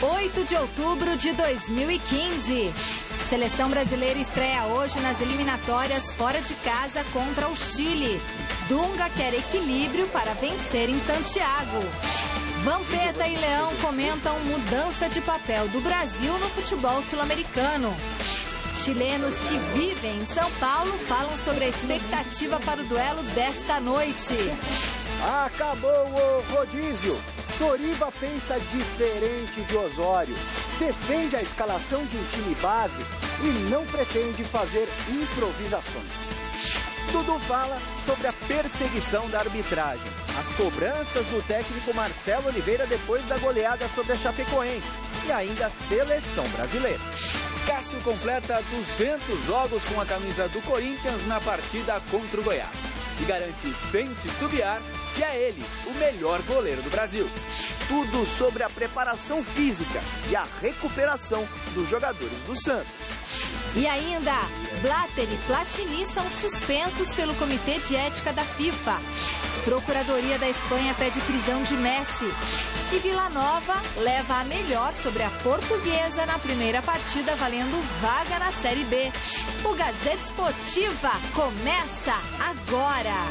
8 de outubro de 2015. Seleção brasileira estreia hoje nas eliminatórias fora de casa contra o Chile. Dunga quer equilíbrio para vencer em Santiago. Vampeta e Leão comentam mudança de papel do Brasil no futebol sul-americano. Chilenos que vivem em São Paulo falam sobre a expectativa para o duelo desta noite. Acabou o rodízio. Doriva pensa diferente de Osório. Defende a escalação de um time base e não pretende fazer improvisações. Dudu fala sobre a perseguição da arbitragem, as cobranças do técnico Marcelo Oliveira depois da goleada sobre a Chapecoense e ainda a seleção brasileira. Cássio completa 200 jogos com a camisa do Corinthians na partida contra o Goiás e garante sem titubear que é ele o melhor goleiro do Brasil. Tudo sobre a preparação física e a recuperação dos jogadores do Santos. E ainda, Blatter e Platini são suspensos pelo Comitê de Ética da FIFA. Procuradoria da Espanha pede prisão de Messi. E Vila Nova leva a melhor sobre a Portuguesa na primeira partida, valendo vaga na Série B. O Gazeta Esportiva começa agora.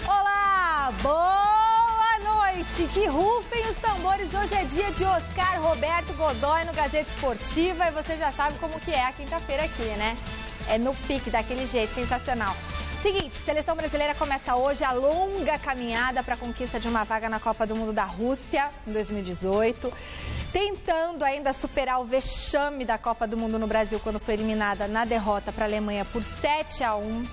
Olá, boa noite. Que rufem os tambores. Hoje é dia de Oscar Roberto Godoy no Gazeta Esportiva e você já sabe como que é a quinta-feira aqui, né? É no pique, daquele jeito, sensacional. Seguinte, seleção brasileira começa hoje a longa caminhada para a conquista de uma vaga na Copa do Mundo da Rússia em 2018, tentando ainda superar o vexame da Copa do Mundo no Brasil quando foi eliminada na derrota para a Alemanha por 7-1.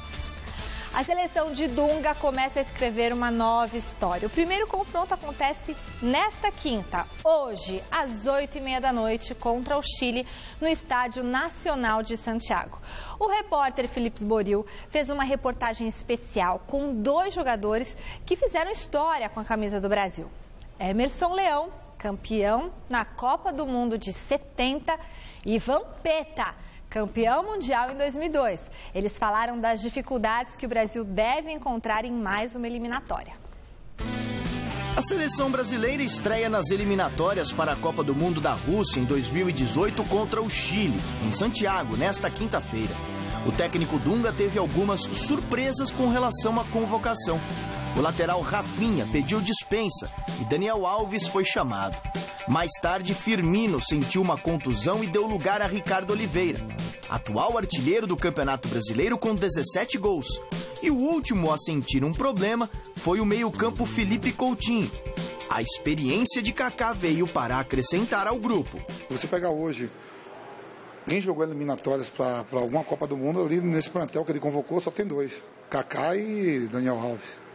A seleção de Dunga começa a escrever uma nova história. O primeiro confronto acontece nesta quinta, hoje, às 8h30 da noite, contra o Chile, no Estádio Nacional de Santiago. O repórter Felipe Boril fez uma reportagem especial com 2 jogadores que fizeram história com a camisa do Brasil. Emerson Leão, campeão na Copa do Mundo de 70, e Vampeta, campeão mundial em 2002. Eles falaram das dificuldades que o Brasil deve encontrar em mais uma eliminatória. A seleção brasileira estreia nas eliminatórias para a Copa do Mundo da Rússia em 2018 contra o Chile, em Santiago, nesta quinta-feira. O técnico Dunga teve algumas surpresas com relação à convocação. O lateral Rafinha pediu dispensa e Daniel Alves foi chamado. Mais tarde, Firmino sentiu uma contusão e deu lugar a Ricardo Oliveira, atual artilheiro do Campeonato Brasileiro com 17 gols. E o último a sentir um problema foi o meio-campo Felipe Coutinho. A experiência de Kaká veio para acrescentar ao grupo. Você pega hoje, quem jogou eliminatórias para alguma Copa do Mundo, ali nesse plantel que ele convocou só tem 2, Kaká e Daniel Alves.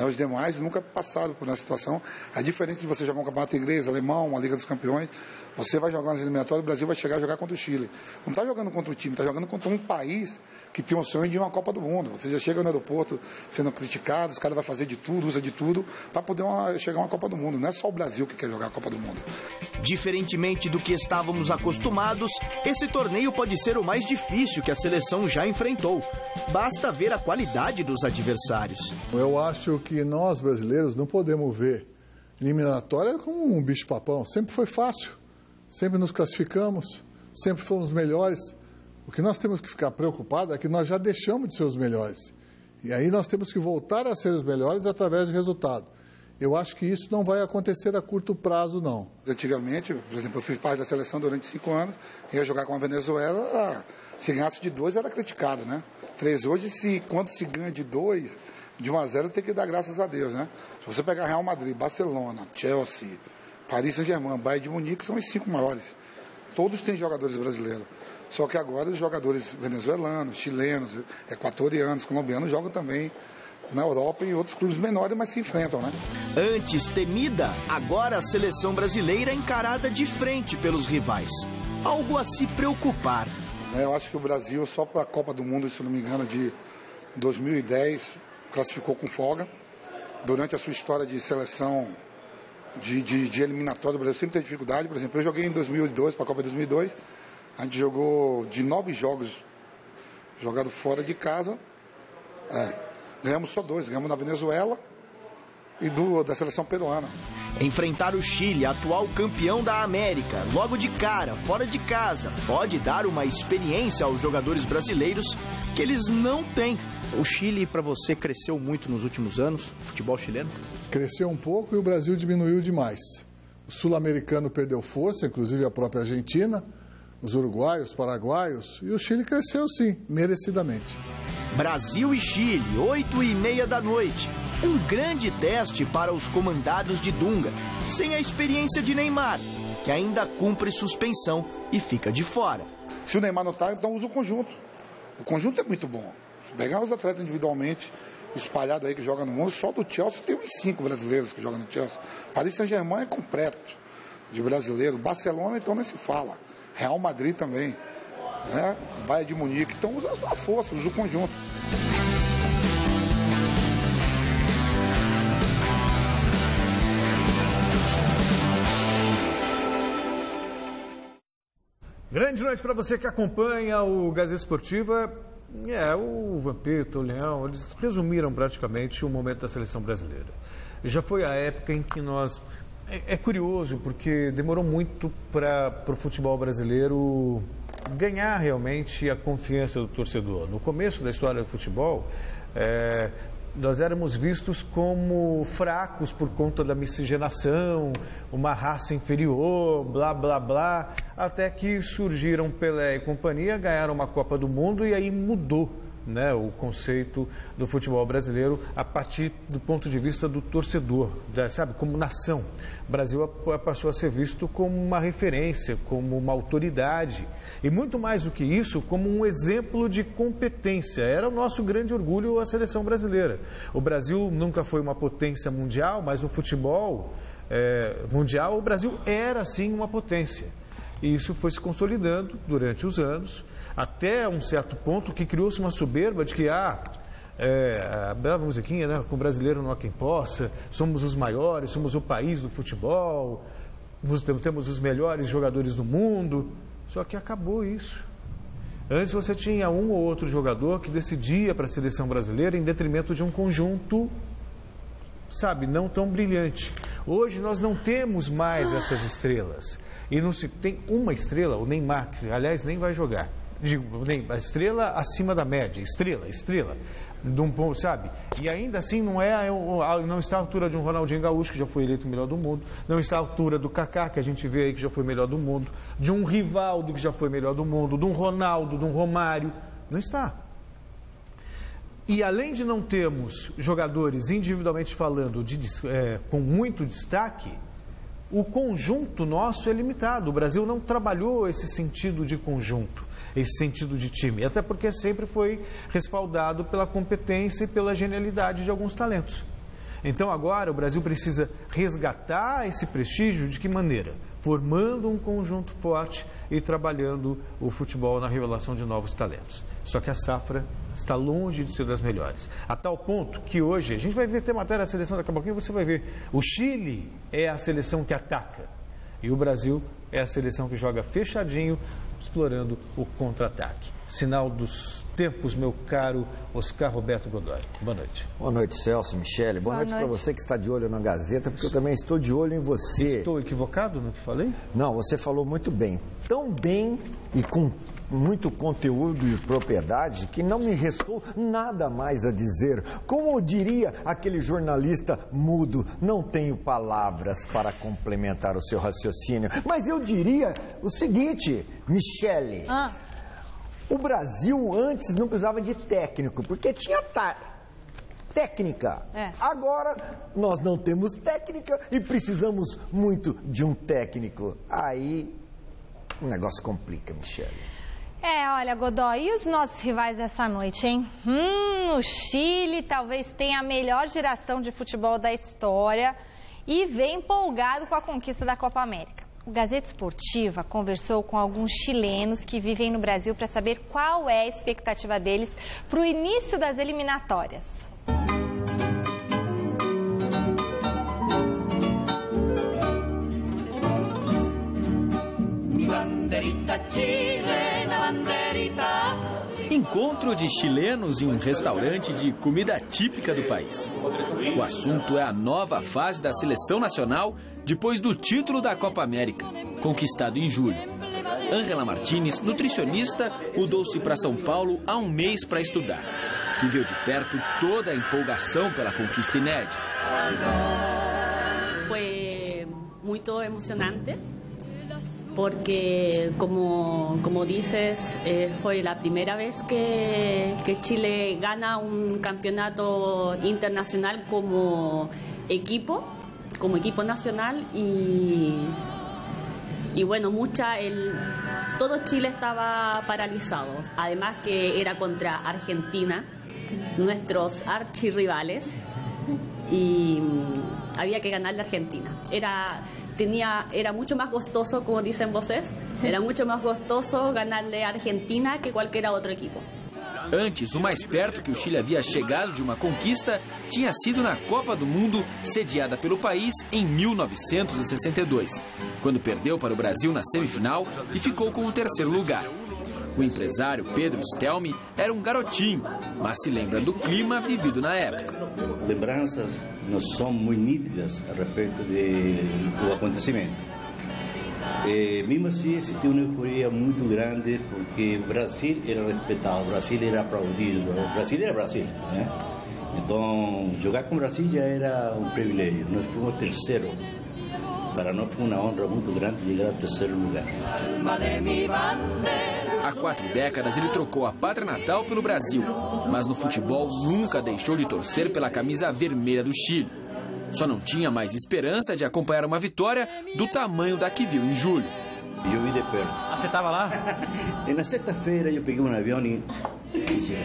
Os demais nunca passaram por essa situação. A diferença de você jogar um campeonato inglês, alemão, uma Liga dos Campeões, você vai jogar nas eliminatórias, o Brasil vai chegar a jogar contra o Chile. Não está jogando contra o time, está jogando contra um país que tem o sonho de uma Copa do Mundo. Você já chega no aeroporto sendo criticado, os caras vão fazer de tudo, usa de tudo, para poder chegar a uma Copa do Mundo. Não é só o Brasil que quer jogar a Copa do Mundo. Diferentemente do que estávamos acostumados, esse torneio pode ser o mais difícil que a seleção já enfrentou. Basta ver a qualidade dos adversários. Eu acho que nós, brasileiros, não podemos ver eliminatória como um bicho-papão. Sempre foi fácil, sempre nos classificamos, sempre fomos melhores. O que nós temos que ficar preocupados é que nós já deixamos de ser os melhores. E aí nós temos que voltar a ser os melhores através de resultado. Eu acho que isso não vai acontecer a curto prazo, não. Antigamente, por exemplo, eu fiz parte da seleção durante 5 anos, ia jogar com a Venezuela, se ganhasse de 2 era criticado, né? 3 hoje, quando se ganha de 2, de 1-0 tem que dar graças a Deus, né? Se você pegar Real Madrid, Barcelona, Chelsea, Paris Saint-Germain, Bayern de Munique, são os 5 maiores. Todos têm jogadores brasileiros. Só que agora os jogadores venezuelanos, chilenos, equatorianos, colombianos jogam também na Europa e em outros clubes menores, mas se enfrentam, né? Antes temida, agora a seleção brasileira é encarada de frente pelos rivais. Algo a se preocupar. Eu acho que o Brasil, só para a Copa do Mundo, se não me engano, de 2010, classificou com folga. Durante a sua história de seleção de eliminatória, o Brasil sempre teve dificuldade. Por exemplo, eu joguei em 2002, para a Copa de 2002, a gente jogou de 9 jogos jogados fora de casa, ganhamos só 2, ganhamos na Venezuela e da seleção peruana. Enfrentar o Chile, atual campeão da América, logo de cara, fora de casa, pode dar uma experiência aos jogadores brasileiros que eles não têm. O Chile, para você, cresceu muito nos últimos anos, o futebol chileno? Cresceu um pouco e o Brasil diminuiu demais. O sul-americano perdeu força, inclusive a própria Argentina, os uruguaios, os paraguaios, e o Chile cresceu sim, merecidamente. Brasil e Chile, 8h30 da noite. Um grande teste para os comandados de Dunga, sem a experiência de Neymar, que ainda cumpre suspensão e fica de fora. Se o Neymar não está, então usa o conjunto. O conjunto é muito bom. Se pegar os atletas individualmente, espalhados aí que jogam no mundo, só do Chelsea tem uns 5 brasileiros que jogam no Chelsea. Paris Saint-Germain é completo de brasileiro. Barcelona, então, nem se fala. Real Madrid também, né? Bayern de Munique. Então usa a força, usa o conjunto. Grande noite para você que acompanha o Gazeta Esportiva. O Vampeta, o Leão, eles resumiram praticamente o momento da seleção brasileira. Já foi a época em que nós... É curioso, porque demorou muito para o futebol brasileiro ganhar realmente a confiança do torcedor. No começo da história do futebol, nós éramos vistos como fracos por conta da miscigenação, uma raça inferior, blá, blá, blá, até que surgiram Pelé e companhia, ganharam uma Copa do Mundo e aí mudou, né, o conceito do futebol brasileiro a partir do ponto de vista do torcedor, sabe, como nação. O Brasil passou a ser visto como uma referência, como uma autoridade e muito mais do que isso, como um exemplo de competência. Era o nosso grande orgulho a seleção brasileira. O Brasil nunca foi uma potência mundial, mas o futebol mundial, o Brasil era sim uma potência. E isso foi se consolidando durante os anos, até um certo ponto que criou-se uma soberba de que a bela musiquinha, né? Com o brasileiro não há quem possa, somos os maiores, somos o país do futebol, temos os melhores jogadores do mundo. Só que acabou isso. Antes você tinha um ou outro jogador que decidia para a seleção brasileira em detrimento de um conjunto, sabe, não tão brilhante. Hoje nós não temos mais essas estrelas. E não se tem uma estrela, o Neymar, que aliás nem vai jogar. Digo, a estrela acima da média, estrela, sabe? E ainda assim não está à altura de um Ronaldinho Gaúcho, que já foi eleito o melhor do mundo, não está à altura do Kaká, que a gente vê aí que já foi melhor do mundo, de um Rivaldo, que já foi melhor do mundo, de um Ronaldo, de um Romário, não está. E além de não termos jogadores individualmente falando com muito destaque, o conjunto nosso é limitado. O Brasil não trabalhou esse sentido de conjunto, esse sentido de time, até porque sempre foi respaldado pela competência e pela genialidade de alguns talentos. Então agora o Brasil precisa resgatar esse prestígio de que maneira? Formando um conjunto forte e trabalhando o futebol na revelação de novos talentos. Só que a safra está longe de ser das melhores. A tal ponto que hoje, a gente vai ver, ter matéria da seleção daqui a pouquinho, você vai ver, o Chile é a seleção que ataca e o Brasil é a seleção que joga fechadinho, explorando o contra-ataque. Sinal dos tempos, meu caro Oscar Roberto Godoy. Boa noite. Boa noite, Celso, Michele. Boa noite para você que está de olho na Gazeta, porque eu também estou de olho em você. Estou equivocado no que falei? Não, você falou muito bem. Tão bem e com muito conteúdo e propriedade que não me restou nada mais a dizer. Como diria aquele jornalista mudo, não tenho palavras para complementar o seu raciocínio. Mas eu diria o seguinte, Michele. O Brasil antes não precisava de técnico, porque tinha técnica. Agora nós não temos técnica e precisamos muito de um técnico. Aí o negócio complica, Michele. Olha, Godoy, e os nossos rivais dessa noite, hein? O Chile talvez tenha a melhor geração de futebol da história e vem empolgado com a conquista da Copa América. O Gazeta Esportiva conversou com alguns chilenos que vivem no Brasil para saber qual é a expectativa deles para o início das eliminatórias. Em encontro de chilenos em um restaurante de comida típica do país. O assunto é a nova fase da seleção nacional depois do título da Copa América, conquistado em julho. Ângela Martínez, nutricionista, mudou-se para São Paulo há um mês para estudar. Viveu de perto toda a empolgação pela conquista inédita. Foi muito emocionante, porque, como dices, foi a primeira vez que Chile gana um campeonato internacional como equipo nacional y bueno, todo Chile estaba paralizado, además que era contra Argentina, nuestros archirrivales, y había que ganarle a Argentina. Era mucho más gostoso, como dicen voces, era mucho más gostoso ganarle a Argentina que cualquier otro equipo. Antes, o mais perto que o Chile havia chegado de uma conquista tinha sido na Copa do Mundo, sediada pelo país em 1962, quando perdeu para o Brasil na semifinal e ficou com o terceiro lugar. O empresário Pedro Stelmi era um garotinho, mas se lembra do clima vivido na época. Lembranças não são muito nítidas a respeito do acontecimento. Mesmo assim, se tem uma euforia muito grande, porque o Brasil era respeitado, o Brasil era aplaudido, o Brasil era Brasil, né? Então, jogar com o Brasil já era um privilégio. Nós fomos terceiro. Para nós foi uma honra muito grande chegar ao terceiro lugar. Há 4 décadas ele trocou a pátria natal pelo Brasil, mas no futebol nunca deixou de torcer pela camisa vermelha do Chile. Só não tinha mais esperança de acompanhar uma vitória do tamanho da que viu em julho. E eu vi de perto. Ah, você estava lá? E na sexta-feira eu peguei um avião e cheguei.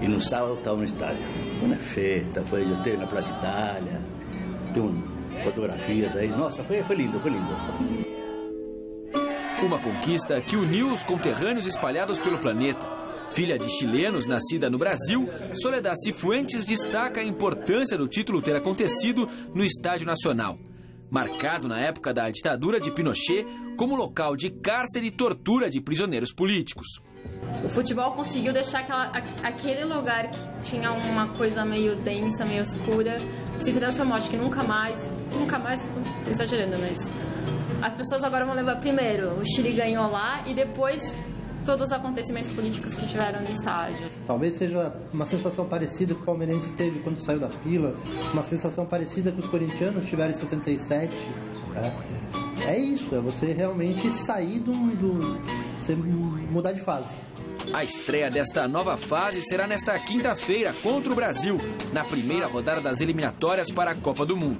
E no sábado estava no estádio. Uma festa, eu esteve na Praça Itália, tem fotografias aí. Nossa, foi lindo, foi lindo. Uma conquista que uniu os conterrâneos espalhados pelo planeta. Filha de chilenos, nascida no Brasil, Soledad Cifuentes destaca a importância do título ter acontecido no Estádio Nacional, marcado na época da ditadura de Pinochet como local de cárcere e tortura de prisioneiros políticos. O futebol conseguiu deixar aquele lugar que tinha uma coisa meio densa, meio escura, se transformou. Acho que nunca mais, estou exagerando, mas as pessoas agora vão lembrar primeiro, o Chile ganhou lá e depois todos os acontecimentos políticos que tiveram no estádio. Talvez seja uma sensação parecida que o palmeirense teve quando saiu da fila, uma sensação parecida que os corintianos tiveram em 77. É isso, é você realmente sair você mudar de fase. A estreia desta nova fase será nesta quinta-feira contra o Brasil, na primeira rodada das eliminatórias para a Copa do Mundo.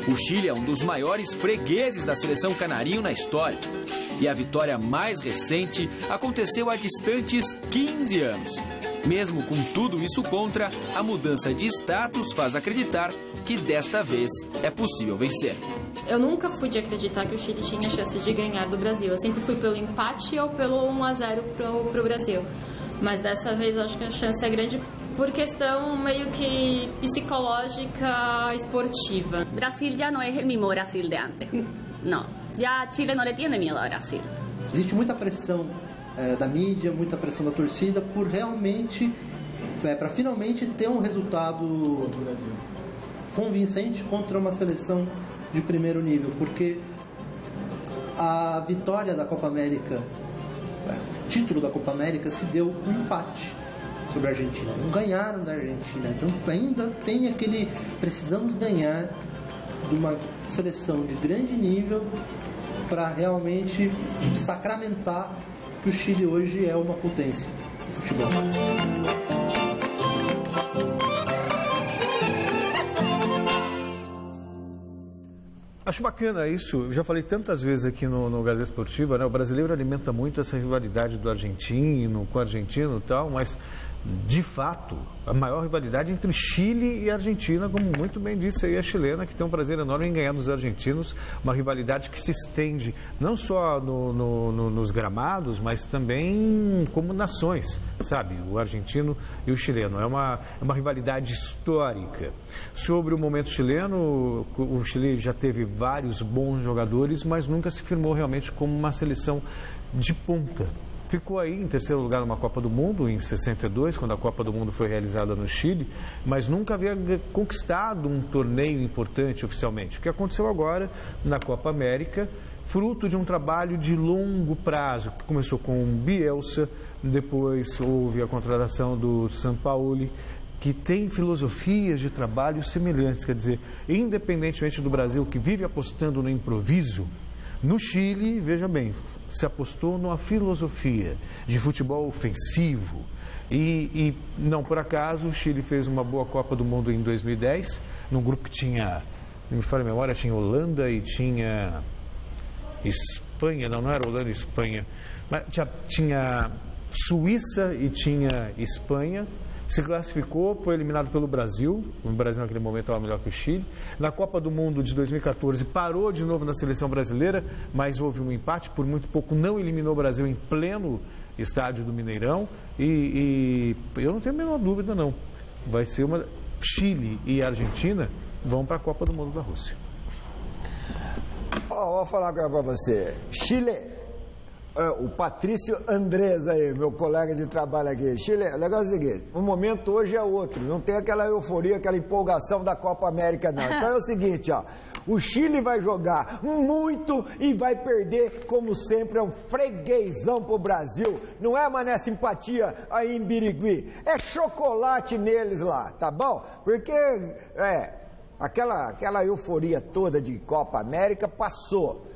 O Chile é um dos maiores fregueses da seleção canarinho na história. E a vitória mais recente aconteceu há distantes 15 anos. Mesmo com tudo isso contra, a mudança de status faz acreditar que desta vez é possível vencer. Eu nunca fui de acreditar que o Chile tinha chance de ganhar do Brasil. Eu sempre fui pelo empate ou pelo 1-0 pro Brasil. Mas dessa vez eu acho que a chance é grande por questão meio que psicológica, esportiva. Brasil já não é o mesmo Brasil de antes. Não. Já Chile não le tiene medo ao Brasil. Existe muita pressão da mídia, muita pressão da torcida por realmente, para finalmente ter um resultado convincente contra uma seleção de primeiro nível, porque a vitória da Copa América, o título da Copa América se deu um empate sobre a Argentina. Não ganharam da Argentina, então ainda tem aquele precisamos ganhar de uma seleção de grande nível para realmente sacramentar que o Chile hoje é uma potência do futebol. Acho bacana isso, eu já falei tantas vezes aqui no Gazeta Esportiva, né? O brasileiro alimenta muito essa rivalidade do argentino, com o argentino e tal, mas de fato, a maior rivalidade entre Chile e Argentina, como muito bem disse aí a chilena, que tem um prazer enorme em ganhar dos argentinos, uma rivalidade que se estende não só nos gramados, mas também como nações, sabe? O argentino e o chileno. É uma rivalidade histórica. Sobre o momento chileno, o Chile já teve vários bons jogadores, mas nunca se firmou realmente como uma seleção de ponta. ficou aí em terceiro lugar numa Copa do Mundo, em 62, quando a Copa do Mundo foi realizada no Chile, mas nunca havia conquistado um torneio importante oficialmente. O que aconteceu agora na Copa América, fruto de um trabalho de longo prazo, que começou com o Bielsa, depois houve a contratação do Sampaoli, que tem filosofias de trabalho semelhantes, quer dizer, independentemente do Brasil, que vive apostando no improviso, no Chile, veja bem, se apostou numa filosofia de futebol ofensivo e não por acaso o Chile fez uma boa Copa do Mundo em 2010, num grupo que tinha, não me falha a memória, tinha Holanda e tinha Espanha, não era Holanda e Espanha, mas tinha Suíça e tinha Espanha. Se classificou, foi eliminado pelo Brasil. O Brasil naquele momento estava melhor que o Chile. Na Copa do Mundo de 2014 parou de novo na seleção brasileira, mas houve um empate, por muito pouco não eliminou o Brasil em pleno estádio do Mineirão. E eu não tenho a menor dúvida não. Vai ser uma... Chile e Argentina vão para a Copa do Mundo da Rússia. Vou falar agora para você. Chile. O Patrício Andrés aí, meu colega de trabalho aqui. Chile, o negócio é o seguinte, o momento hoje é outro, não tem aquela euforia, aquela empolgação da Copa América não. Então é o seguinte, ó, o Chile vai jogar muito e vai perder, como sempre, é um freguesão pro Brasil. Não é, mané, simpatia aí em Birigui, é chocolate neles lá, tá bom? Porque, aquela euforia toda de Copa América passou.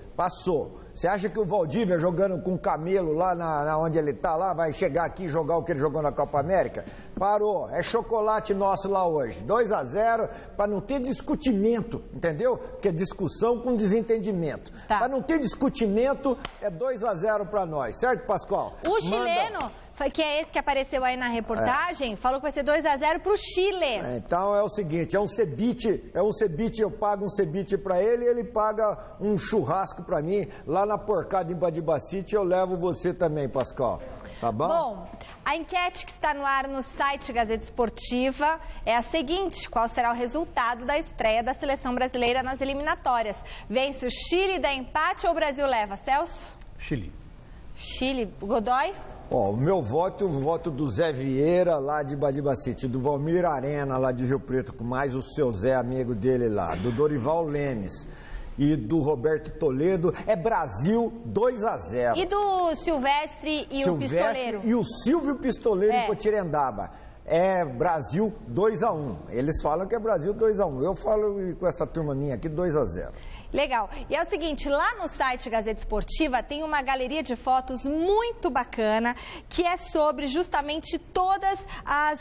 Você acha que o Valdívia jogando com o Camelo lá na onde ele tá lá, vai chegar aqui e jogar o que ele jogou na Copa América? Parou, é chocolate nosso lá hoje, 2-0, para não ter discutimento, entendeu? Porque é discussão com desentendimento. Tá. Para não ter discutimento, é 2-0 para nós, certo, Pascoal? O chileno, que é esse que apareceu aí na reportagem, falou que vai ser 2-0 pro Chile. Então é o seguinte, é um ceviche, eu pago um ceviche para ele e ele paga um churrasco para mim, lá na porcada em Badibacite, eu levo você também, Pascoal. Tá bom? Bom, a enquete que está no ar no site Gazeta Esportiva é a seguinte: qual será o resultado da estreia da seleção brasileira nas eliminatórias? Vence o Chile, dá empate ou o Brasil leva? Celso? Chile. Chile. Godoy? O meu voto, o voto do Zé Vieira, lá de Badibacite, do Valmir Arena, lá de Rio Preto, com mais o seu Zé, amigo dele lá, do Dorival Lemes e do Roberto Toledo, é Brasil 2-0. E do Silvestre e o Pistoleiro? E o Silvio Pistoleiro em Potirendaba. É Brasil 2-1. Eles falam que é Brasil 2-1. Eu falo com essa turma minha aqui 2-0. Legal. E é o seguinte, lá no site Gazeta Esportiva tem uma galeria de fotos muito bacana que é sobre justamente todas as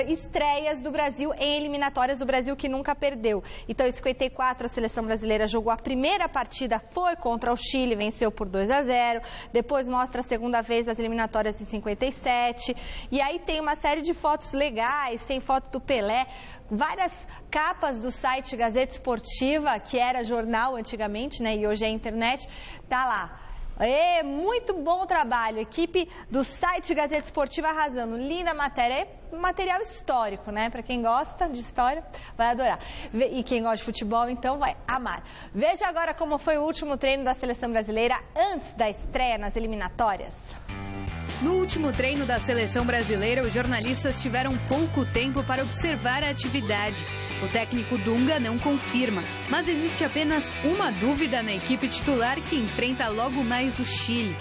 estreias do Brasil em eliminatórias do Brasil que nunca perdeu. Então, em 54, a seleção brasileira jogou a primeira partida, foi contra o Chile, venceu por 2-0. Depois mostra a segunda vez as eliminatórias em 57. E aí tem uma série de fotos legais, tem foto do Pelé, várias capas do site Gazeta Esportiva, que era jornal antigamente, né, e hoje é internet, tá lá. Muito bom trabalho, equipe do site Gazeta Esportiva arrasando, linda matéria, material histórico, né, para quem gosta de história vai adorar, e quem gosta de futebol então vai amar. Veja agora como foi o último treino da seleção brasileira antes da estreia nas eliminatórias. No último treino da seleção brasileira, os jornalistas tiveram pouco tempo para observar a atividade. O técnico Dunga não confirma, mas existe apenas uma dúvida na equipe titular que enfrenta logo mais o Chile.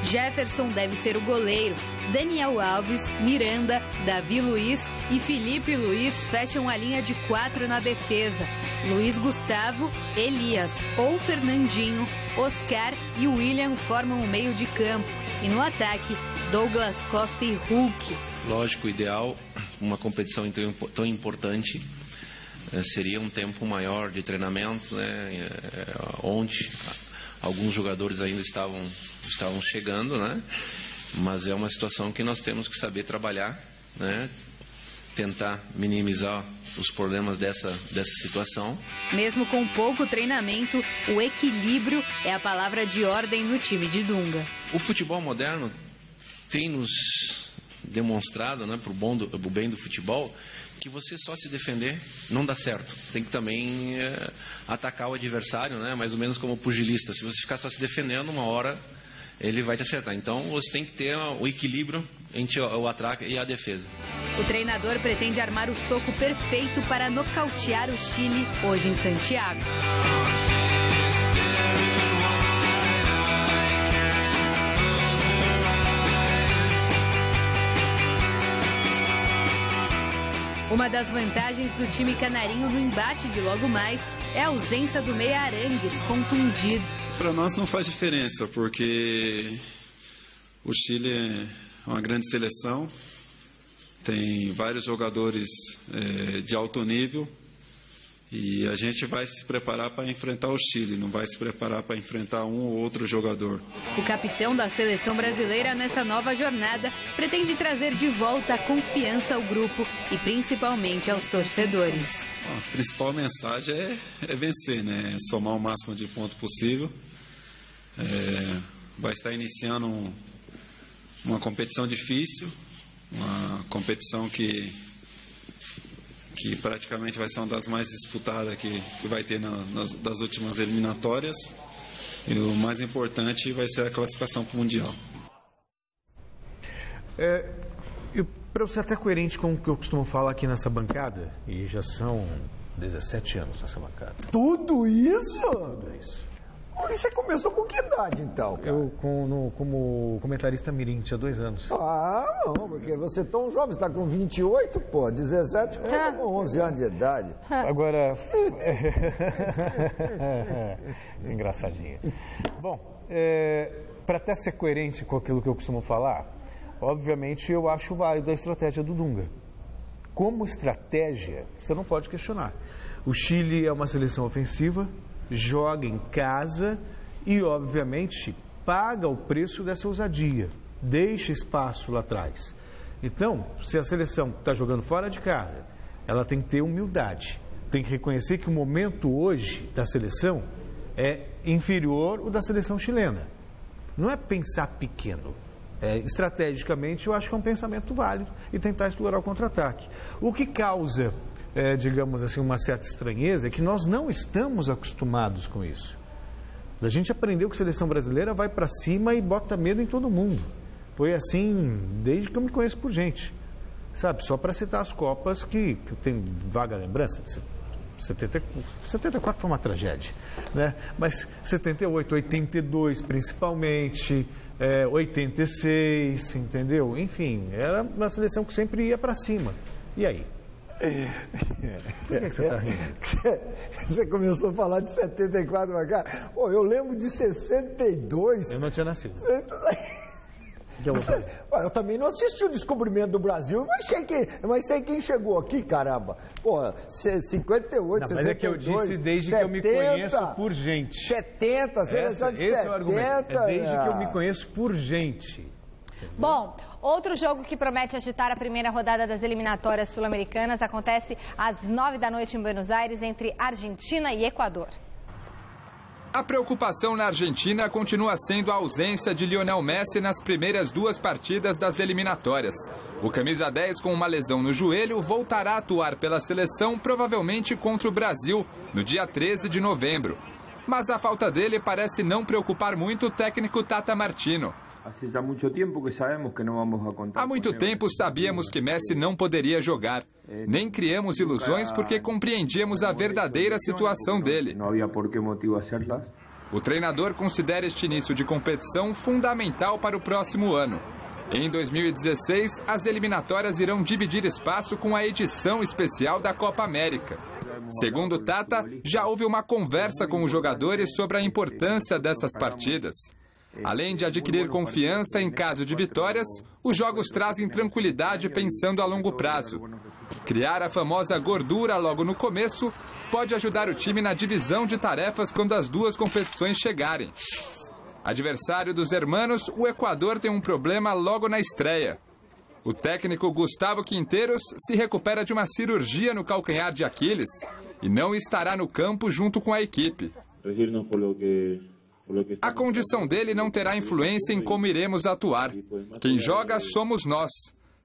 Jefferson deve ser o goleiro. Daniel Alves, Miranda, Davi Luiz e Felipe Luiz fecham a linha de 4 na defesa. Luiz Gustavo, Elias ou Fernandinho, Oscar e William formam o meio de campo. E no ataque, Douglas Costa e Hulk. Lógico, o ideal, uma competição tão importante, seria um tempo maior de treinamento, né? Onde alguns jogadores ainda estavam chegando, né? Mas é uma situação que nós temos que saber trabalhar, né? Tentar minimizar os problemas dessa situação. Mesmo com pouco treinamento, o equilíbrio é a palavra de ordem no time de Dunga. O futebol moderno tem nos demonstrado, né, para o bem do futebol, que você só se defender não dá certo. Tem que também atacar o adversário, né, mais ou menos como pugilista. Se você ficar só se defendendo, uma hora ele vai te acertar. Então você tem que ter o equilíbrio entre o ataque e a defesa. O treinador pretende armar o soco perfeito para nocautear o Chile hoje em Santiago. Uma das vantagens do time canarinho no embate de logo mais é a ausência do meia Arangues, contundido. Para nós não faz diferença, porque o Chile é uma grande seleção, tem vários jogadores de alto nível e a gente vai se preparar para enfrentar o Chile, não vai se preparar para enfrentar um ou outro jogador. O capitão da seleção brasileira nessa nova jornada pretende trazer de volta a confiança ao grupo e principalmente aos torcedores. A principal mensagem é vencer, né? Somar o máximo de pontos possível. Vai estar iniciando uma competição difícil, uma competição que praticamente vai ser uma das mais disputadas que vai ter das últimas eliminatórias. E o mais importante vai ser a classificação para o Mundial. Para eu ser até coerente com o que eu costumo falar aqui nessa bancada, e já são 17 anos nessa bancada. Tudo isso? Tudo isso. Você começou com que idade, então, cara? Eu, como comentarista mirim, tinha 2 anos. Ah, não, porque você é tão jovem, você está com 28, pô, 17, começa com 11 anos de idade. Agora... Engraçadinho. Bom, para até ser coerente com aquilo que eu costumo falar, obviamente eu acho válido a estratégia do Dunga. Como estratégia, você não pode questionar. O Chile é uma seleção ofensiva, joga em casa e, obviamente, paga o preço dessa ousadia, deixa espaço lá atrás. Então, se a seleção está jogando fora de casa, ela tem que ter humildade, tem que reconhecer que o momento hoje da seleção é inferior ao da seleção chilena. Não é pensar pequeno. Estrategicamente, eu acho que é um pensamento válido e tentar explorar o contra-ataque. O que causa... digamos assim, uma certa estranheza, é que nós não estamos acostumados com isso. A gente aprendeu que a seleção brasileira vai para cima e bota medo em todo mundo. Foi assim desde que eu me conheço por gente. Sabe, só para citar as Copas que eu tenho vaga lembrança de 74 foi uma tragédia, né? Mas 78, 82 principalmente, 86, entendeu? Enfim, era uma seleção que sempre ia para cima. E aí? Por que você está rindo? Você começou a falar de 74 pra cá. Pô, eu lembro de 62. Eu não tinha nascido. Eu também não assisti o descobrimento do Brasil, mas sei quem chegou aqui, caramba. Pô, 58, não, 62, mas é que eu disse desde 70, que eu me conheço por gente. 70, seleção de 70. Esse é o argumento. É desde que eu me conheço por gente. Entendeu? Bom, outro jogo que promete agitar a primeira rodada das eliminatórias sul-americanas acontece às 9 da noite em Buenos Aires, entre Argentina e Equador. A preocupação na Argentina continua sendo a ausência de Lionel Messi nas primeiras 2 partidas das eliminatórias. O camisa 10, com uma lesão no joelho, voltará a atuar pela seleção provavelmente contra o Brasil, no dia 13 de novembro. Mas a falta dele parece não preocupar muito o técnico Tata Martino. Há muito tempo sabíamos que Messi não poderia jogar. Nem criamos ilusões porque compreendíamos a verdadeira situação dele. O treinador considera este início de competição fundamental para o próximo ano. Em 2016, as eliminatórias irão dividir espaço com a edição especial da Copa América. Segundo Tata, já houve uma conversa com os jogadores sobre a importância dessas partidas. Além de adquirir confiança em caso de vitórias, os jogos trazem tranquilidade pensando a longo prazo. Criar a famosa gordura logo no começo pode ajudar o time na divisão de tarefas quando as 2 competições chegarem. Adversário dos hermanos, o Equador tem um problema logo na estreia. O técnico Gustavo Quinteiros se recupera de uma cirurgia no calcanhar de Aquiles e não estará no campo junto com a equipe. A condição dele não terá influência em como iremos atuar. Quem joga somos nós.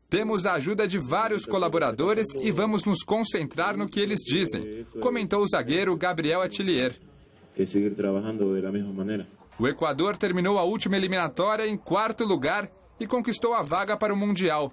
Temos a ajuda de vários colaboradores e vamos nos concentrar no que eles dizem, comentou o zagueiro Gabriel Atilier. O Equador terminou a última eliminatória em 4º lugar e conquistou a vaga para o Mundial.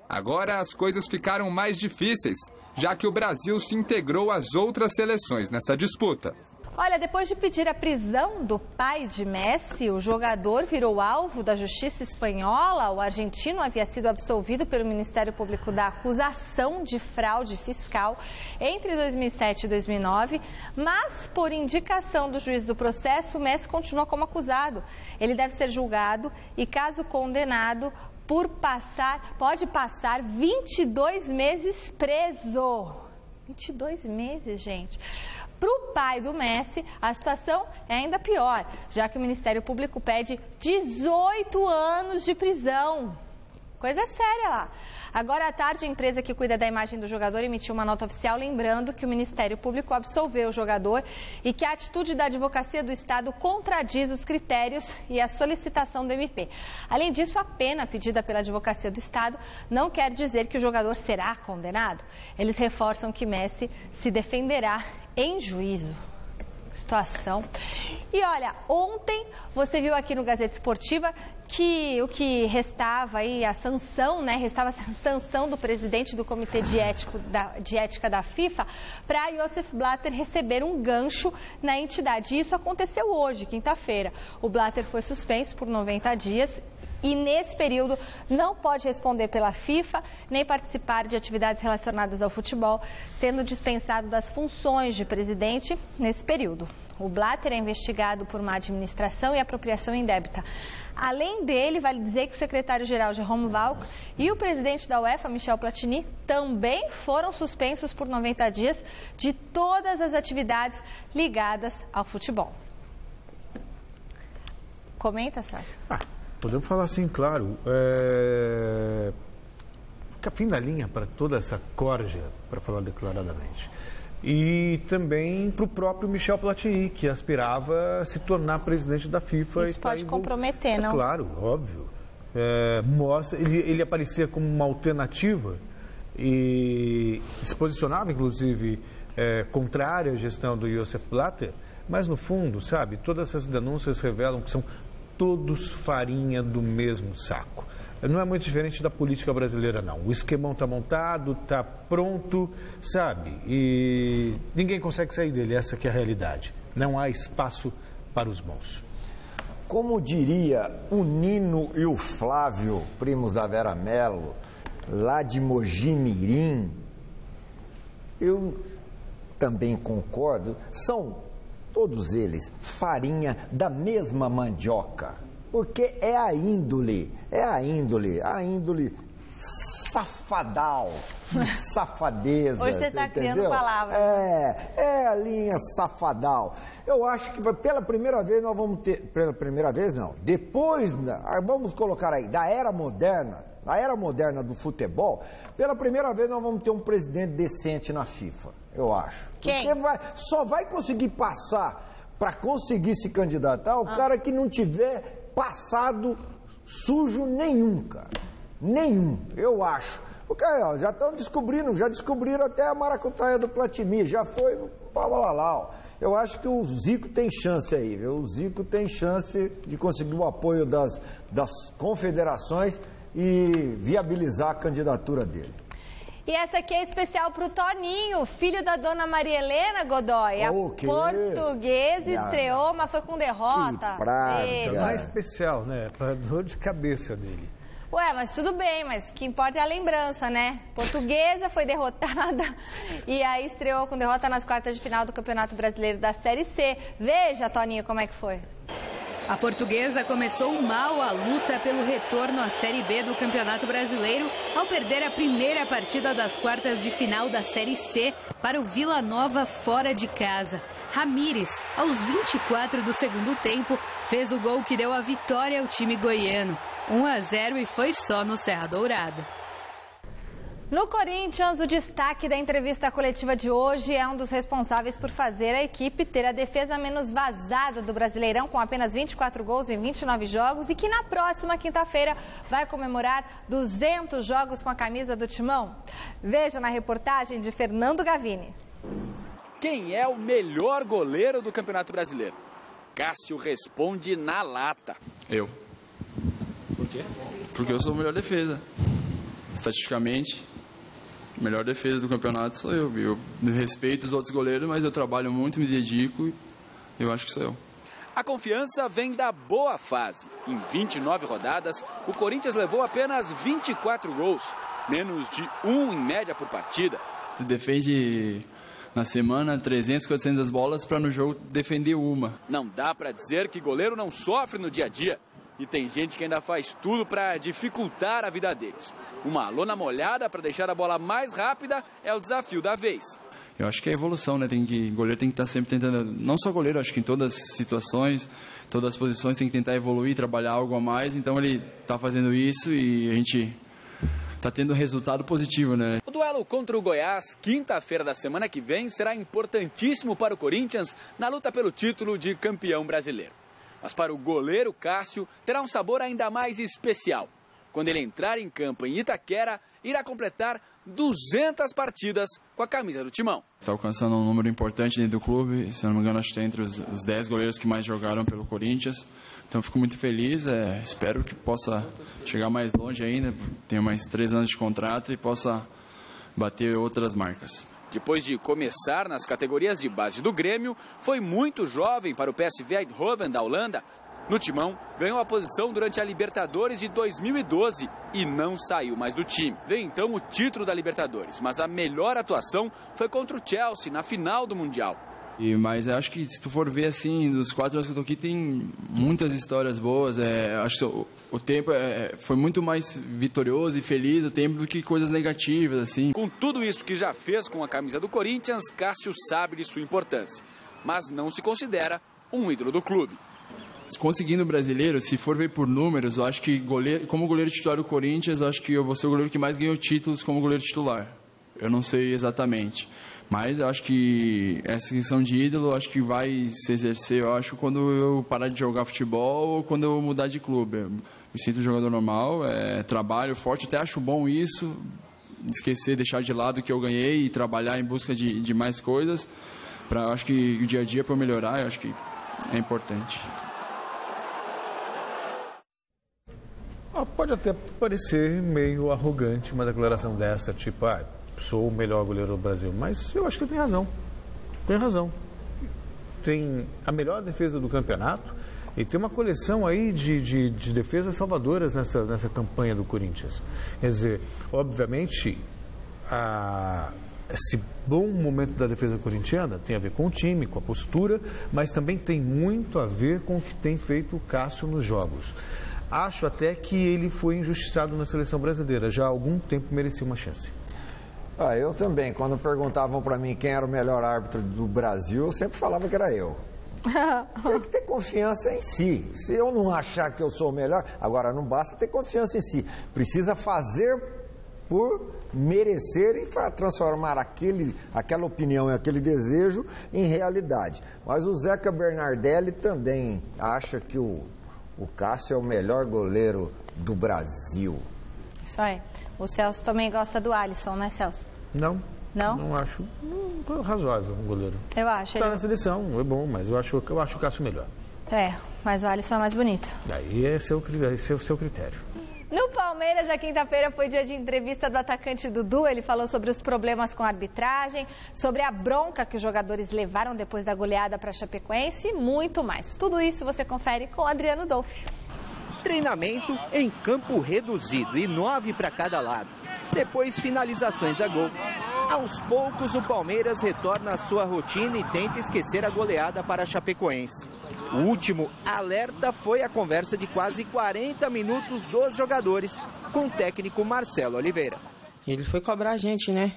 Agora as coisas ficaram mais difíceis, já que o Brasil se integrou às outras seleções nessa disputa. Olha, depois de pedir a prisão do pai de Messi, o jogador virou alvo da justiça espanhola. O argentino havia sido absolvido pelo Ministério Público da acusação de fraude fiscal entre 2007 e 2009, mas por indicação do juiz do processo, Messi continua como acusado. Ele deve ser julgado e, caso condenado, pode passar 22 meses preso. 22 meses, gente. Para o pai do Messi, a situação é ainda pior, já que o Ministério Público pede 18 anos de prisão. Coisa séria lá. Agora à tarde, a empresa que cuida da imagem do jogador emitiu uma nota oficial lembrando que o Ministério Público absolveu o jogador e que a atitude da Advocacia do Estado contradiz os critérios e a solicitação do MP. Além disso, a pena pedida pela Advocacia do Estado não quer dizer que o jogador será condenado. Eles reforçam que Messi se defenderá em juízo. Situação. E olha, ontem você viu aqui no Gazeta Esportiva que o que restava aí, a sanção, né? Restava a sanção do presidente do Comitê de Ética da FIFA para Josef Blatter receber um gancho na entidade. E isso aconteceu hoje, quinta-feira. O Blatter foi suspenso por 90 dias. E nesse período não pode responder pela FIFA, nem participar de atividades relacionadas ao futebol, sendo dispensado das funções de presidente nesse período. O Blatter é investigado por má administração e apropriação indébita. Além dele, vale dizer que o secretário-geral Jerome Valcke e o presidente da UEFA, Michel Platini, também foram suspensos por 90 dias de todas as atividades ligadas ao futebol. Comenta, Sassi. Podemos falar assim, claro, fica fim da linha para toda essa corja, para falar declaradamente. E também para o próprio Michel Platini, que aspirava a se tornar presidente da FIFA. Isso pode comprometer, não? Claro, óbvio. Mostra, ele aparecia como uma alternativa e se posicionava, inclusive, contrária à gestão do Josef Blatter, mas no fundo, sabe, todas essas denúncias revelam que são todos farinha do mesmo saco. Não é muito diferente da política brasileira, não. O esquemão está montado, está pronto, sabe? E ninguém consegue sair dele, essa que é a realidade. Não há espaço para os bons. Como diria o Nino e o Flávio, primos da Vera Mello, lá de Mogi Mirim, eu também concordo, são todos eles farinha da mesma mandioca, porque é a índole safadal, de safadeza. Hoje você está criando palavras. É a linha safadal. Eu acho que pela primeira vez nós vamos ter, pela primeira vez não, depois, vamos colocar aí, da era moderna do futebol, pela primeira vez nós vamos ter um presidente decente na FIFA, eu acho. Quem? Porque só vai conseguir passar para conseguir se candidatar o cara que não tiver passado sujo nenhum, cara. Nenhum, eu acho. Porque ó, já descobriram até a maracutaia do Platini, já foi pau. Eu acho que o Zico tem chance aí, viu? O Zico tem chance de conseguir o apoio das confederações e viabilizar a candidatura dele. E essa aqui é especial para o Toninho, filho da dona Maria Helena Godoy. A portuguesa estreou, mas foi com derrota. É mais especial, né? Para dor de cabeça dele. Ué, mas tudo bem, mas o que importa é a lembrança, né? Portuguesa foi derrotada e aí estreou com derrota nas quartas de final do Campeonato Brasileiro da Série C. Veja, Toninho, como é que foi. A Portuguesa começou mal a luta pelo retorno à Série B do Campeonato Brasileiro ao perder a primeira partida das quartas de final da Série C para o Vila Nova fora de casa. Ramírez, aos 24 do segundo tempo, fez o gol que deu a vitória ao time goiano. 1-0 e foi só no Serra Dourada. No Corinthians, o destaque da entrevista coletiva de hoje é um dos responsáveis por fazer a equipe ter a defesa menos vazada do Brasileirão, com apenas 24 gols em 29 jogos, e que na próxima quinta-feira vai comemorar 200 jogos com a camisa do Timão. Veja na reportagem de Fernando Gavini. Quem é o melhor goleiro do Campeonato Brasileiro? Cássio responde na lata. Eu. Por quê? Porque eu sou a melhor defesa. Estatisticamente, a melhor defesa do campeonato sou eu. Eu respeito os outros goleiros, mas eu trabalho muito, me dedico e eu acho que sou eu. A confiança vem da boa fase. Em 29 rodadas, o Corinthians levou apenas 24 gols, menos de 1 em média por partida. Você defende na semana 300, 400 bolas para no jogo defender uma. Não dá para dizer que goleiro não sofre no dia a dia. E tem gente que ainda faz tudo para dificultar a vida deles. Uma lona molhada para deixar a bola mais rápida é o desafio da vez. Eu acho que é evolução, né? Goleiro tem que estar sempre tentando, não só goleiro, acho que em todas as situações, todas as posições tem que tentar evoluir, trabalhar algo a mais. Então ele está fazendo isso e a gente está tendo um resultado positivo, né? O duelo contra o Goiás, quinta-feira da semana que vem, será importantíssimo para o Corinthians na luta pelo título de campeão brasileiro. Mas para o goleiro Cássio, terá um sabor ainda mais especial. Quando ele entrar em campo em Itaquera, irá completar 200 partidas com a camisa do Timão. Está alcançando um número importante dentro do clube, se não me engano, acho que está entre os 10 goleiros que mais jogaram pelo Corinthians. Então fico muito feliz, espero que possa chegar mais longe ainda, tenho mais 3 anos de contrato e possa bater outras marcas. Depois de começar nas categorias de base do Grêmio, foi muito jovem para o PSV Eindhoven da Holanda. No Timão, ganhou a posição durante a Libertadores de 2012 e não saiu mais do time. Veio então o título da Libertadores, mas a melhor atuação foi contra o Chelsea na final do Mundial. Mas acho que se tu for ver assim, dos 4 anos que eu tô aqui, tem muitas histórias boas. Acho que o tempo foi muito mais vitorioso e feliz o tempo do que coisas negativas, assim. Com tudo isso que já fez com a camisa do Corinthians, Cássio sabe de sua importância, mas não se considera um ídolo do clube. Conseguindo o brasileiro, se for ver por números, eu acho que como goleiro titular do Corinthians, eu acho que eu vou ser o goleiro que mais ganhou títulos como goleiro titular. Eu não sei exatamente. Mas eu acho que essa questão de ídolo, eu acho que vai se exercer, eu acho, quando eu parar de jogar futebol ou quando eu mudar de clube. Eu me sinto um jogador normal, trabalho forte, até acho bom isso, esquecer, deixar de lado o que eu ganhei e trabalhar em busca de mais coisas. Acho que o dia a dia para melhorar, eu acho que é importante. Pode até parecer meio arrogante uma declaração dessa, tipo, sou o melhor goleiro do Brasil, mas eu acho que ele tem razão. Tem razão. Tem a melhor defesa do campeonato e tem uma coleção aí de defesas salvadoras nessa campanha do Corinthians. Quer dizer, obviamente, esse bom momento da defesa corintiana tem a ver com o time, com a postura, mas também tem muito a ver com o que tem feito o Cássio nos jogos. Acho até que ele foi injustiçado na seleção brasileira. Já há algum tempo merecia uma chance. Eu também. Quando perguntavam para mim quem era o melhor árbitro do Brasil, eu sempre falava que era eu. Tem que ter confiança em si. Se eu não achar que eu sou o melhor, agora não basta ter confiança em si. Precisa fazer por merecer e transformar aquela opinião e aquele desejo em realidade. Mas o Zeca Bernardelli também acha que o Cássio é o melhor goleiro do Brasil. Isso aí. O Celso também gosta do Alisson, né, Celso? Não. Não? Não acho razoável um goleiro. Eu acho. Está na seleção, é bom, mas eu acho o Cássio melhor. Mas o Alisson é mais bonito. Aí é seu critério. No Palmeiras, a quinta-feira foi dia de entrevista do atacante Dudu. Ele falou sobre os problemas com a arbitragem, sobre a bronca que os jogadores levaram depois da goleada para a Chapecoense e muito mais. Tudo isso você confere com o Adriano Dolfi. Treinamento em campo reduzido e 9 para cada lado. Depois finalizações a gol. Aos poucos o Palmeiras retorna à sua rotina e tenta esquecer a goleada para a Chapecoense. O último alerta foi a conversa de quase 40 minutos dos jogadores com o técnico Marcelo Oliveira. Ele foi cobrar a gente, né?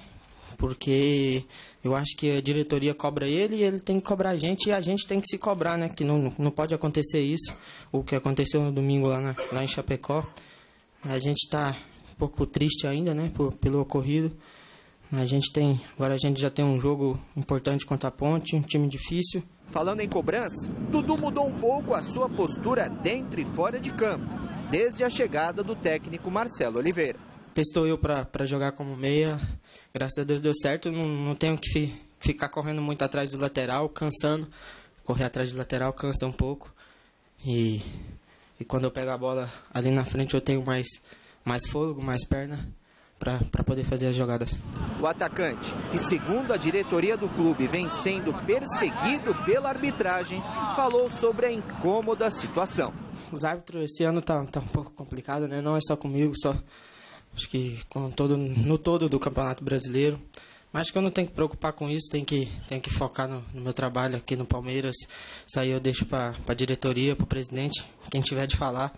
Porque eu acho que a diretoria cobra ele e ele tem que cobrar a gente e a gente tem que se cobrar, né? Que não pode acontecer isso, o que aconteceu no domingo lá em Chapecó. A gente está um pouco triste ainda, né? Pelo ocorrido. Agora a gente já tem um jogo importante contra a Ponte, um time difícil. Falando em cobrança, Dudu mudou um pouco a sua postura dentro e fora de campo, desde a chegada do técnico Marcelo Oliveira. Testou eu para jogar como meia, graças a Deus deu certo, não tenho que ficar correndo muito atrás do lateral, cansando. correr atrás de lateral cansa um pouco. E quando eu pego a bola ali na frente eu tenho mais fôlego, mais perna para poder fazer as jogadas. O atacante, que segundo a diretoria do clube vem sendo perseguido pela arbitragem, falou sobre a incômoda situação. Os árbitros esse ano tá um pouco complicado, né? Não é só comigo, acho que no todo do Campeonato Brasileiro. Mas acho que eu não tenho que preocupar com isso, tenho que focar no meu trabalho aqui no Palmeiras. Isso aí eu deixo para a diretoria, para o presidente, quem tiver de falar.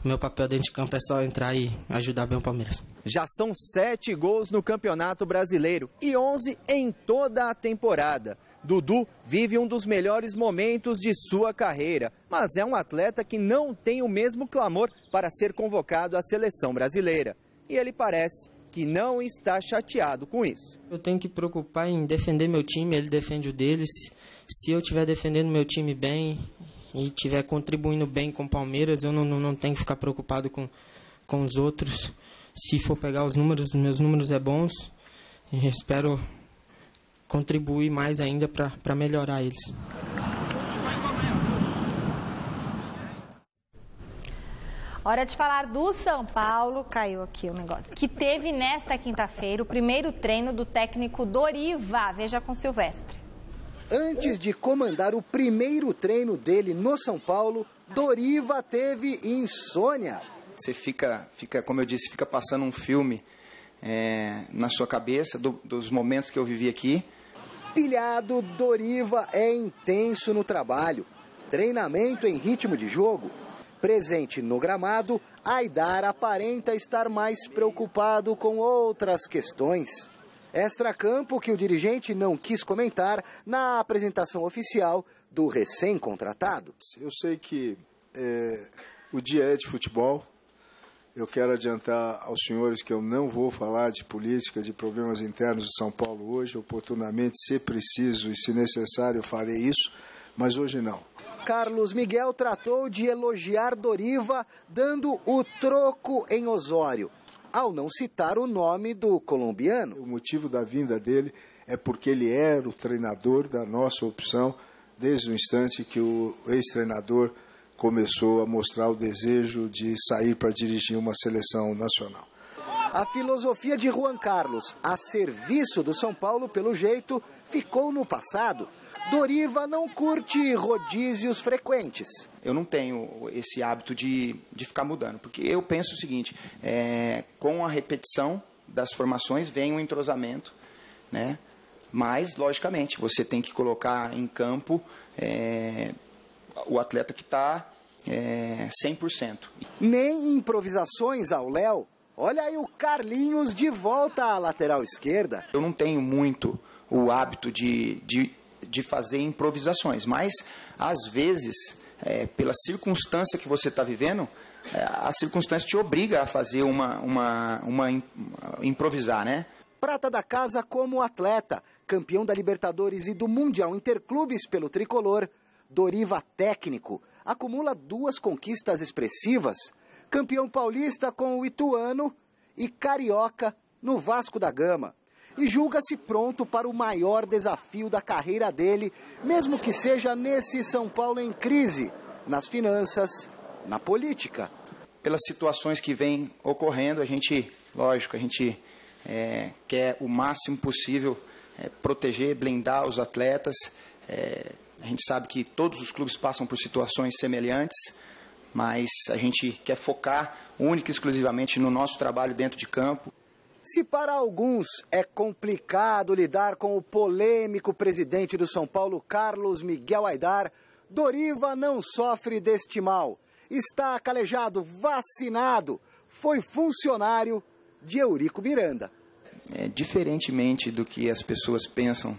O meu papel dentro de campo é só entrar e ajudar bem o Palmeiras. Já são 7 gols no Campeonato Brasileiro e 11 em toda a temporada. Dudu vive um dos melhores momentos de sua carreira, mas é um atleta que não tem o mesmo clamor para ser convocado à seleção brasileira. E ele parece que não está chateado com isso. Eu tenho que preocupar em defender meu time, ele defende o dele. Se eu estiver defendendo meu time bem e estiver contribuindo bem com o Palmeiras, eu não tenho que ficar preocupado com os outros. Se for pegar os meus números é bons. E espero contribuir mais ainda para melhorar eles. Hora de falar do São Paulo, caiu aqui o negócio, que teve nesta quinta-feira o primeiro treino do técnico Doriva. Veja com Silvestre. Antes de comandar o primeiro treino dele no São Paulo, Doriva teve insônia. Você fica, como eu disse, fica passando um filme na sua cabeça dos momentos que eu vivi aqui. Pilhado, Doriva é intenso no trabalho. Treinamento em ritmo de jogo. Presente no gramado, Aidar aparenta estar mais preocupado com outras questões. Extracampo que o dirigente não quis comentar na apresentação oficial do recém-contratado. Eu sei que o dia é de futebol. Eu quero adiantar aos senhores que eu não vou falar de política, de problemas internos do São Paulo hoje. Oportunamente, se preciso e se necessário, eu farei isso, mas hoje não. Carlos Miguel tratou de elogiar Doriva, dando o troco em Osório, ao não citar o nome do colombiano. O motivo da vinda dele é porque ele era o treinador da nossa opção desde o instante que o ex-treinador começou a mostrar o desejo de sair para dirigir uma seleção nacional. A filosofia de Juan Carlos, a serviço do São Paulo, pelo jeito, ficou no passado. Doriva não curte rodízios frequentes. Eu não tenho esse hábito de ficar mudando, porque eu penso o seguinte, com a repetição das formações vem um entrosamento, né? Mas, logicamente, você tem que colocar em campo o atleta que está 100%. Nem improvisações ao Léo. Olha aí o Carlinhos de volta à lateral esquerda. Eu não tenho muito o hábito de fazer improvisações, mas às vezes, pela circunstância que você está vivendo, a circunstância te obriga a fazer improvisar, né? Prata da casa como atleta, campeão da Libertadores e do Mundial Interclubes pelo Tricolor, Doriva técnico, acumula 2 conquistas expressivas, campeão paulista com o Ituano e carioca no Vasco da Gama. E julga-se pronto para o maior desafio da carreira dele, mesmo que seja nesse São Paulo em crise, nas finanças, na política. Pelas situações que vêm ocorrendo, a gente quer o máximo possível proteger, blindar os atletas. A gente sabe que todos os clubes passam por situações semelhantes, mas a gente quer focar única e exclusivamente no nosso trabalho dentro de campo. Se para alguns é complicado lidar com o polêmico presidente do São Paulo, Carlos Miguel Aidar, Doriva não sofre deste mal. Está calejado, vacinado, foi funcionário de Eurico Miranda. Diferentemente do que as pessoas pensam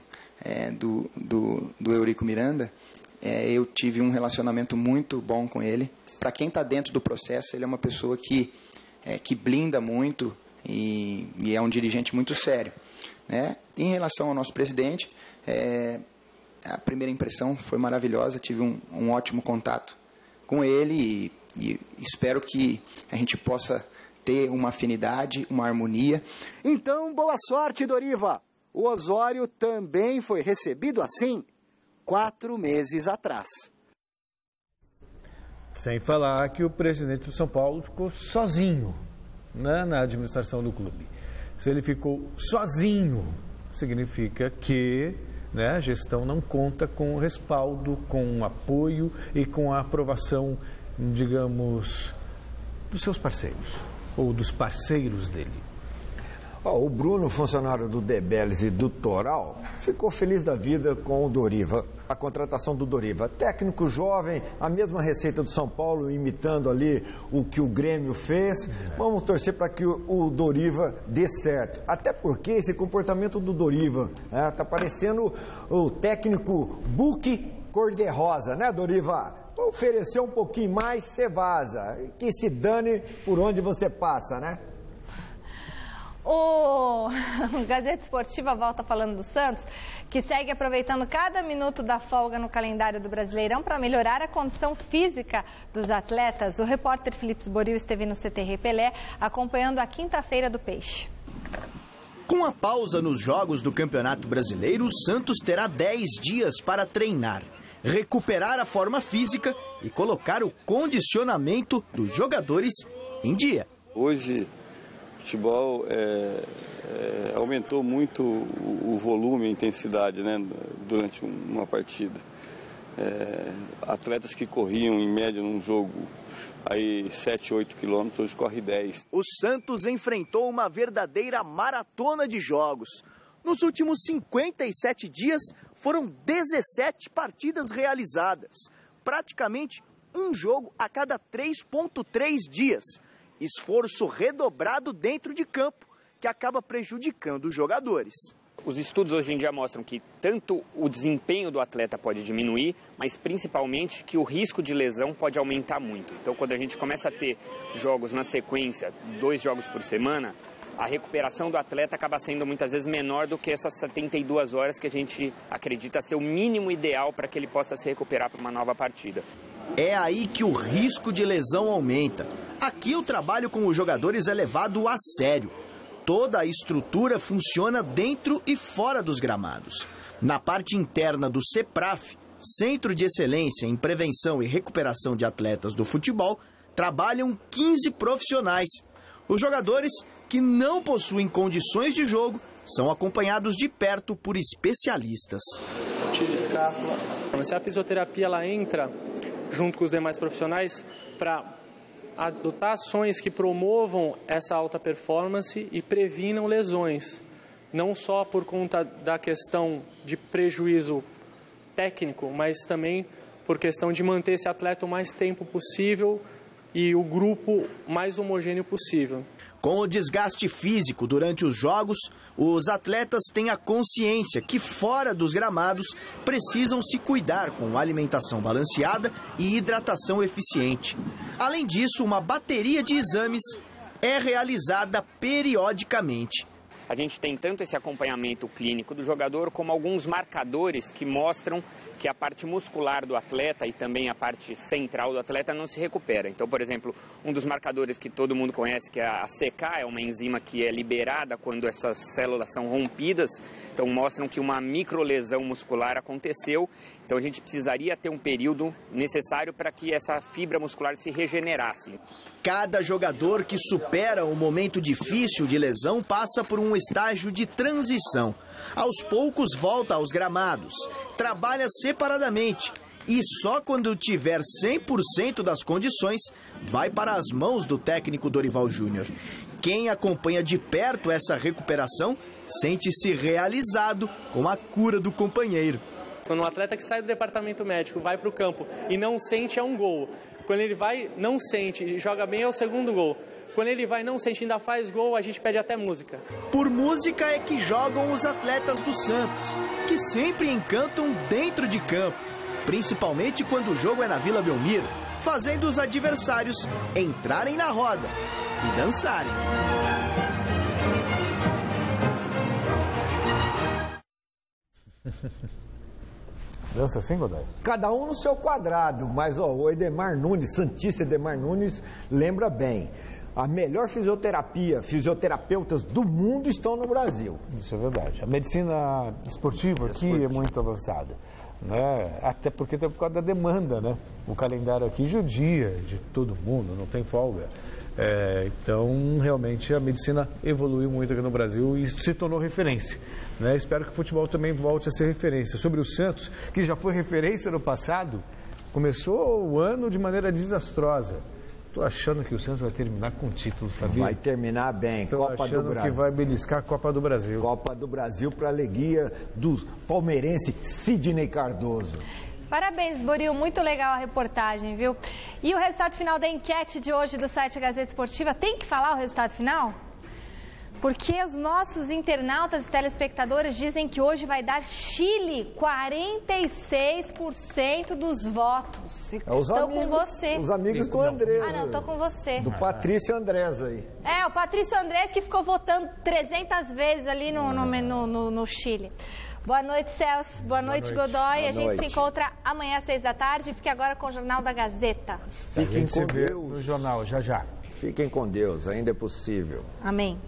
do Eurico Miranda, eu tive um relacionamento muito bom com ele. Para quem está dentro do processo, ele é uma pessoa que blinda muito e é um dirigente muito sério, né? Em relação ao nosso presidente, a primeira impressão foi maravilhosa, tive um ótimo contato com ele e espero que a gente possa ter uma afinidade, uma harmonia. Então, boa sorte, Doriva! O Osório também foi recebido assim, 4 meses atrás. Sem falar que o presidente do São Paulo ficou sozinho, né, na administração do clube. Se ele ficou sozinho, significa que, né, a gestão não conta com respaldo, com apoio e com a aprovação, digamos, dos seus parceiros ou dos parceiros dele. O Bruno, funcionário do Debeles e do Toral, ficou feliz da vida com o Doriva, a contratação do Doriva. Técnico jovem, a mesma receita do São Paulo, imitando ali o que o Grêmio fez. Vamos torcer para que o Doriva dê certo. Até porque esse comportamento do Doriva está parecendo o técnico Buque Cor-de-Rosa, né, Doriva? Oferecer um pouquinho mais, você vaza. Que se dane por onde você passa, né? O Gazeta Esportiva volta falando do Santos, que segue aproveitando cada minuto da folga no calendário do Brasileirão para melhorar a condição física dos atletas. O repórter Felipe Boril esteve no CT Pelé acompanhando a quinta-feira do Peixe. Com a pausa nos jogos do Campeonato Brasileiro, o Santos terá 10 dias para treinar, recuperar a forma física e colocar o condicionamento dos jogadores em dia. Hoje, o futebol aumentou muito o volume e a intensidade, né, durante uma partida. Atletas que corriam em média num jogo aí 7, 8 quilômetros, hoje corre 10. O Santos enfrentou uma verdadeira maratona de jogos. Nos últimos 57 dias, foram 17 partidas realizadas. Praticamente um jogo a cada 3,3 dias. Esforço redobrado dentro de campo, que acaba prejudicando os jogadores. Os estudos hoje em dia mostram que tanto o desempenho do atleta pode diminuir, mas principalmente que o risco de lesão pode aumentar muito. Então, quando a gente começa a ter jogos na sequência, 2 jogos por semana, a recuperação do atleta acaba sendo muitas vezes menor do que essas 72 horas que a gente acredita ser o mínimo ideal para que ele possa se recuperar para uma nova partida. É aí que o risco de lesão aumenta. Aqui o trabalho com os jogadores é levado a sério. Toda a estrutura funciona dentro e fora dos gramados. Na parte interna do CEPRAF, Centro de Excelência em Prevenção e Recuperação de Atletas do Futebol, trabalham 15 profissionais. Os jogadores que não possuem condições de jogo são acompanhados de perto por especialistas. Tiro escápula. A fisioterapia ela entra junto com os demais profissionais para adotar ações que promovam essa alta performance e previnam lesões, não só por conta da questão de prejuízo técnico, mas também por questão de manter esse atleta o mais tempo possível e o grupo mais homogêneo possível. Com o desgaste físico durante os jogos, os atletas têm a consciência que fora dos gramados precisam se cuidar com alimentação balanceada e hidratação eficiente. Além disso, uma bateria de exames é realizada periodicamente. A gente tem tanto esse acompanhamento clínico do jogador como alguns marcadores que mostram que a parte muscular do atleta e também a parte central do atleta não se recupera. Então, por exemplo, um dos marcadores que todo mundo conhece, que é a CK, é uma enzima que é liberada quando essas células são rompidas, então mostram que uma microlesão muscular aconteceu. Então a gente precisaria ter um período necessário para que essa fibra muscular se regenerasse. Cada jogador que supera um momento difícil de lesão passa por um estágio de transição. Aos poucos volta aos gramados, trabalha separadamente e só quando tiver 100% das condições vai para as mãos do técnico Dorival Júnior. Quem acompanha de perto essa recuperação sente-se realizado com a cura do companheiro. Quando um atleta que sai do departamento médico vai para o campo e não sente, é um gol. Quando ele vai, não sente e joga bem, é o segundo gol. Quando ele vai, não sente, ainda faz gol, a gente pede até música. Por música é que jogam os atletas do Santos, que sempre encantam dentro de campo, principalmente quando o jogo é na Vila Belmiro, fazendo os adversários entrarem na roda e dançarem. Dança assim, Godoy? Cada um no seu quadrado, mas o Edemar Nunes, Santista Edemar Nunes, lembra bem. A melhor fisioterapeutas do mundo estão no Brasil. Isso é verdade. A medicina esportiva aqui é muito avançada, né? Até porque por causa da demanda, né? O calendário aqui judia de todo mundo, não tem folga. Então, realmente, a medicina evoluiu muito aqui no Brasil e se tornou referência, né? Espero que o futebol também volte a ser referência. Sobre o Santos, que já foi referência no passado, começou o ano de maneira desastrosa. Estou achando que o Santos vai terminar com o título, sabia? Vai terminar bem, Copa do Brasil. Que vai beliscar a Copa do Brasil. Copa do Brasil para a alegria do palmeirense Sidney Cardoso. Parabéns, Boril, muito legal a reportagem, viu? E o resultado final da enquete de hoje do site Gazeta Esportiva, tem que falar o resultado final? Porque os nossos internautas e telespectadores dizem que hoje vai dar Chile, 46% dos votos. Estou com você. Os amigos do Andrés. Ah, não, estou com você. Do Patrício Andrés aí. O Patrício Andrés que ficou votando 300 vezes ali no Chile. Boa noite, Celso. Boa noite, Godoy. A gente se encontra amanhã às 6 da tarde. Fique agora com o Jornal da Gazeta. Fiquem com Deus. No jornal, já. Fiquem com Deus, ainda é possível. Amém.